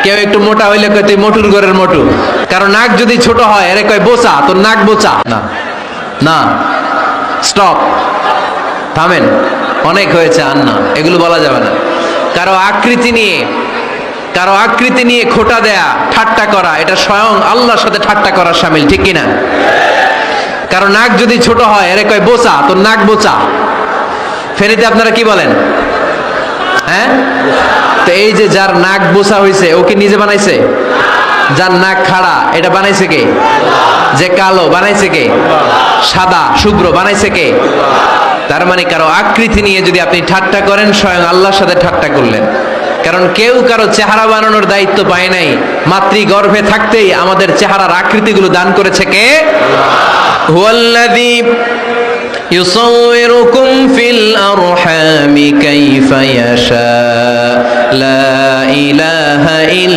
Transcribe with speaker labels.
Speaker 1: কেউ একটু মোটা হইলে কয় তুই মোটুর ঘরের মোটু, কারণ নাক যদি ছোট হয় এরে কয় বোচা, তোর নাক বোচা। না না, স্টপ, থামেন, অনেক হয়েছে, আর না, এগুলো বলা যাবে না। কারো আকৃতি নিয়ে খোটা দেয়া, ঠাট্টা করা, এটা স্বয়ং আল্লাহর সাথে ঠাট্টা করার শামিল, ঠিক কিনা? কারো নাক যদি ছোট হয় এরে কয় বোচা, তোর নাক বোচা। ফেনীতে আপনারা কি বলেন? হ্যাঁ, তো এই যে যার নাক বোচা হয়েছে ও কি নিজে বানাইছে? যার নাক খাড়া এটা বানাইছে কে? যে কালো বানাইছে কে? সাদা শুভ্র বানাইছে কে? তার মানে কারো আকৃতি নিয়ে যদি আপনি ঠাট্টা করেন, স্বয়ং আল্লাহর সাথে ঠাট্টা করলেন। কারণ কেউ কারো চেহারা বানানোর দায়িত্ব পায় নাই। মাতৃগর্ভে থাকতেই আমাদের চেহারার আকৃতিগুলো দান করেছে কে? হুয়াল্লাযী ইউসাউইরুকুম ফিল আরহামি কাইফা ইয়াশা, লা ইলাহা